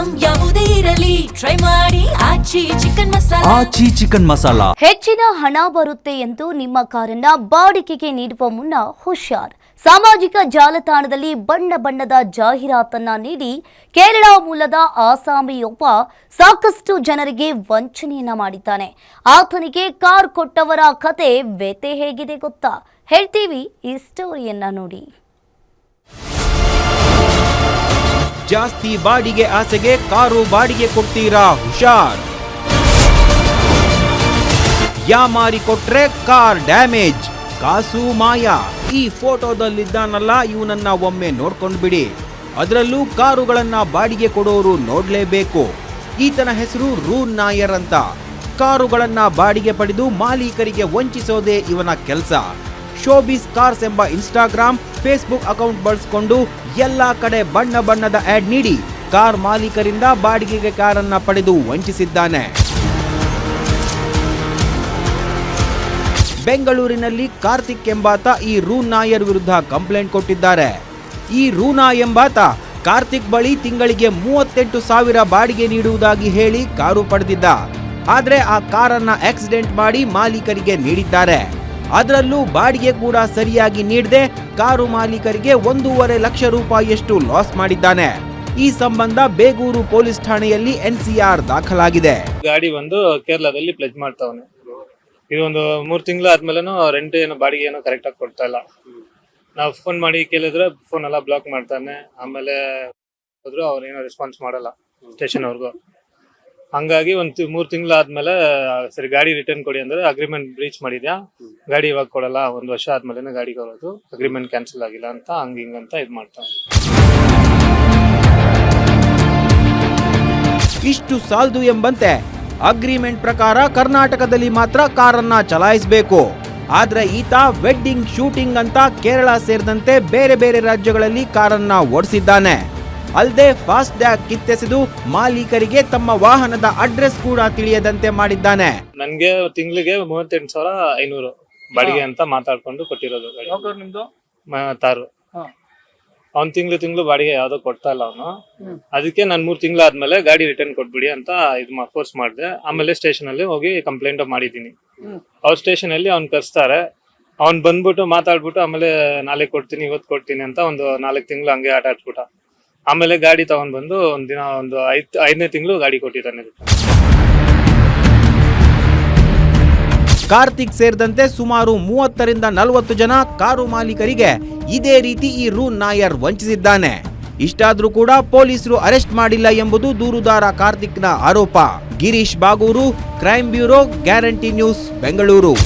Item ಯಾವುದೇ ಇರಲಿ try ಮಾಡಿ ಆಚಿ ಚಿಕನ್ ಮಸಾಲಾ. ಹೆಚ್ಚಿನ ಹಣ ಬರುತ್ತೆ ಎಂದು ನಿಮ್ಮ ಕಾರನ್ನ ಬಾಡಿಗೆಗೆ ನೀಡುವ ಮುನ್ನ ಹುಷಾರ್. ಸಾಮಾಜಿಕ ಜಾಲತಾಣದಲ್ಲಿ ಬಣ್ಣ ಬಣ್ಣದ ಜಾಹೀರಾತನ್ನ ನೀಡಿ ಕೇರಳ ಮೂಲದ ಆಸಾಮಿಯೊಬ್ಬ ಸಾಕಷ್ಟು ಜನರಿಗೆ ವಂಚನೆಯನ್ನ ಮಾಡಿದ್ದಾನೆ. ಆತನಿಗೆ ಕಾರ್ ಕೊಟ್ಟವರ ಕತೆ ವ್ಯತೆ ಹೇಗಿದೆ ಗೊತ್ತಾ? ಹೇಳ್ತೀವಿ, ಈ ಸ್ಟೋರಿಯನ್ನ ನೋಡಿ. ಜಾಸ್ತಿ ಬಾಡಿಗೆ ಆಸೆಗೆ ಕಾರು ಬಾಡಿಗೆ ಕೊಡ್ತೀರಾ? ಹುಷಾರ್. ಯಾಮಾರಿ ಕೊಟ್ರೆ ಕಾರ್ ಡ್ಯಾಮೇಜ್, ಕಾಸು ಮಾಯ. ಈ ಫೋಟೋದಲ್ಲಿದ್ದಾನಲ್ಲ, ಇವನನ್ನ ಒಮ್ಮೆ ನೋಡ್ಕೊಂಡು ಬಿಡಿ. ಅದರಲ್ಲೂ ಕಾರುಗಳನ್ನ ಬಾಡಿಗೆ ಕೊಡೋರು ನೋಡ್ಲೇಬೇಕು. ಈತನ ಹೆಸರು ರೂನ್ ನಾಯರ್ ಅಂತ. ಕಾರುಗಳನ್ನ ಬಾಡಿಗೆ ಪಡೆದು ಮಾಲೀಕರಿಗೆ ವಂಚಿಸೋದೇ ಇವನ ಕೆಲಸ. ಶೋಬಿಸ್ ಕಾರ್ಸ್ ಎಂಬ ಇನ್ಸ್ಟಾಗ್ರಾಮ್, ಫೇಸ್ಬುಕ್ ಅಕೌಂಟ್ ಬಳಸಿಕೊಂಡು ಎಲ್ಲಾ ಕಡೆ ಬಣ್ಣ ಬಣ್ಣದ ಆಡ್ ನೀಡಿ ಕಾರ್ ಮಾಲೀಕರಿಂದ ಬಾಡಿಗೆಗೆ ಕಾರನ್ನ ಪಡೆದು ವಂಚಿಸಿದ್ದಾನೆ. ಬೆಂಗಳೂರಿನಲ್ಲಿ ಕಾರ್ತಿಕ್ ಎಂಬಾತ ಈ ರೂನ್ ನಾಯರ್ ವಿರುದ್ಧ ಕಂಪ್ಲೇಂಟ್ ಕೊಟ್ಟಿದ್ದಾರೆ. ಈ ರೂನಾ ಎಂಬಾತ ಕಾರ್ತಿಕ್ ಬಳಿ ತಿಂಗಳಿಗೆ 38,000 ಬಾಡಿಗೆ ನೀಡುವುದಾಗಿ ಹೇಳಿ ಕಾರು ಪಡೆದಿದ್ದ. ಆದ್ರೆ ಆ ಕಾರನ್ನ ಆಕ್ಸಿಡೆಂಟ್ ಮಾಡಿ ಮಾಲೀಕರಿಗೆ ನೀಡಿದ್ದಾರೆ. ಅದರಲ್ಲೂ ಬಾಡಿಗೆ ಕೂಡ ಸರಿಯಾಗಿ ನೀಡದೆ ಕಾರು ಮಾಲೀಕರಿಗೆ 1.5 ಲಕ್ಷ ರೂಪಾಯಿಯಷ್ಟು ಲಾಸ್ ಮಾಡಿದ್ದಾನೆ. ಈ ಸಂಬಂಧ ಬೇಗೂರು ಪೊಲೀಸ್ ಠಾಣೆಯಲ್ಲಿ ಎನ್ಸಿಆರ್ ದಾಖಲಾಗಿದೆ. ಗಾಡಿ ಬಂದು ಕೇರಳದಲ್ಲಿ ಪ್ಲೆಜ್ ಮಾಡ್ತಾವನೆ. ಇದು ಒಂದು 3 ತಿಂಗಳು ಆದ್ಮೇಲೆ ರೆಂಟ್ ಏನೋ ಬಾಡಿಗೆ ಏನೋ ಕರೆಕ್ಟ್ ಆಗಿ ಕೊಡ್ತಾ ಇಲ್ಲ. ನಾವು ಫೋನ್ ಮಾಡಿ ಕೇಳಿದ್ರೆ ಫೋನ್ ಎಲ್ಲ ಬ್ಲಾಕ್ ಮಾಡ್ತಾನೆ. ಆಮೇಲೆ ಹೋದ್ರು ಅವ್ರೇನೋ ರೆಸ್ಪಾನ್ಸ್ ಮಾಡಲ್ಲ ಸ್ಟೇಷನ್ ಅವ್ರಿಗೂ. ಹಂಗಾಗಿ 3 ತಿಂಗಳು ಆದ್ಮೇಲೆ ಸರಿ ಗಾಡಿ ರಿಟರ್ನ್ ಕೊಡಿ ಅಂದ್ರೆ ಅಗ್ರಿಮೆಂಟ್ ಬ್ರೀಚ್ ಮಾಡಿದ್ಯಾ, ಗಾಡಿ ಇವಾಗ ಕೊಡಲ್ಲ, 1 ವರ್ಷ ಆದ್ಮೇಲೆ ಗಾಡಿ ಕೊಡೋದು, ಅಗ್ರಿಮೆಂಟ್ ಕ್ಯಾನ್ಸಲ್ ಆಗಿಲ್ಲ ಅಂತ ಹಿಂಗಂತ ಇದು ಮಾಡ್ತಾನೆ. ಇಷ್ಟು ಸಾಲದು ಎಂಬಂತೆ ಅಗ್ರಿಮೆಂಟ್ ಪ್ರಕಾರ ಕರ್ನಾಟಕದಲ್ಲಿ ಮಾತ್ರ ಕಾರನ್ನ ಚಲಾಯಿಸಬೇಕು. ಆದ್ರೆ ಈತ ವೆಡ್ಡಿಂಗ್ ಶೂಟಿಂಗ್ ಅಂತ ಕೇರಳ ಸೇರಿದಂತೆ ಬೇರೆ ಬೇರೆ ರಾಜ್ಯಗಳಲ್ಲಿ ಕಾರನ್ನ ಓಡಿಸಿದ್ದಾನೆ. ಅಲ್ಲದೆ ಫಾಸ್ಟ್ ಟ್ಯಾಗ್ ಕಿತ್ತೆಸೆದು ಮಾಲೀಕರಿಗೆ ತಮ್ಮ ವಾಹನದ ಅಡ್ರೆಸ್ ಕೂಡ ತಿಳಿಯದಂತೆ ಮಾಡಿದ್ದಾನೆ. ನನ್ಗೆ ತಿಂಗಳಿಗೆ 38,500 ಬಾಡಿಗೆ ಅಂತ ಮಾತಾಡ್ಕೊಂಡು ಕೊಟ್ಟಿರೋದು. ತಾರು ಅವ್ನ್ ತಿಂಗಳು ಬಾಡಿಗೆ ಯಾವ್ದೋ ಕೊಡ್ತಾ ಇಲ್ಲ ಅವನು. ಅದಕ್ಕೆ ನಾನು 3 ತಿಂಗಳು ಆದ್ಮೇಲೆ ಗಾಡಿ ರಿಟರ್ನ್ ಕೊಟ್ಬಿಡಿ ಅಂತ ಇದು ಫೋರ್ಸ್ ಮಾಡಿದೆ. ಆಮೇಲೆ ಸ್ಟೇಷನ್ ಅಲ್ಲಿ ಹೋಗಿ ಕಂಪ್ಲೇಂಟ್ ಮಾಡಿದೀನಿ. ಅವ್ರ ಸ್ಟೇಷನ್ ಅಲ್ಲಿ ಅವ್ನ್ ಕರ್ಸ್ತಾರೆ. ಅವ್ನ್ ಬಂದ್ಬಿಟ್ಟು ಮಾತಾಡ್ಬಿಟ್ಟು ಆಮೇಲೆ ನಾಳೆ ಕೊಡ್ತೀನಿ, ಇವತ್ತು ಕೊಡ್ತೀನಿ ಅಂತ ಒಂದು 4 ತಿಂಗಳು ಹಂಗೆ ಆಟ ಆಡ್ಬಿಟ್ಟ. ಆಮೇಲೆ ಗಾಡಿ ತಗೊಂಡ್ ಬಂದು ಒಂದಿನ ಒಂದು 5ನೇ ತಿಂಗಳು ಗಾಡಿ ಕೊಟ್ಟಿದ್ದಾನೆ. ಕಾರ್ತಿಕ್ ಸೇರಿದಂತೆ ಸುಮಾರು 30ರಿಂದ 40 ಜನ ಕಾರು ಮಾಲೀಕರಿಗೆ ಇದೇ ರೀತಿ ಈ ರೂನ್ ನಾಯರ್ ವಂಚಿಸಿದ್ದಾನೆ. ಇಷ್ಟಾದ್ರೂ ಕೂಡ ಪೊಲೀಸರು ಅರೆಸ್ಟ್ ಮಾಡಿಲ್ಲ ಎಂಬುದು ದೂರುದಾರ ಕಾರ್ತಿಕ್ನ ಆರೋಪ. Girish Bagur, crime bureau, guarantee news, Bengaluru.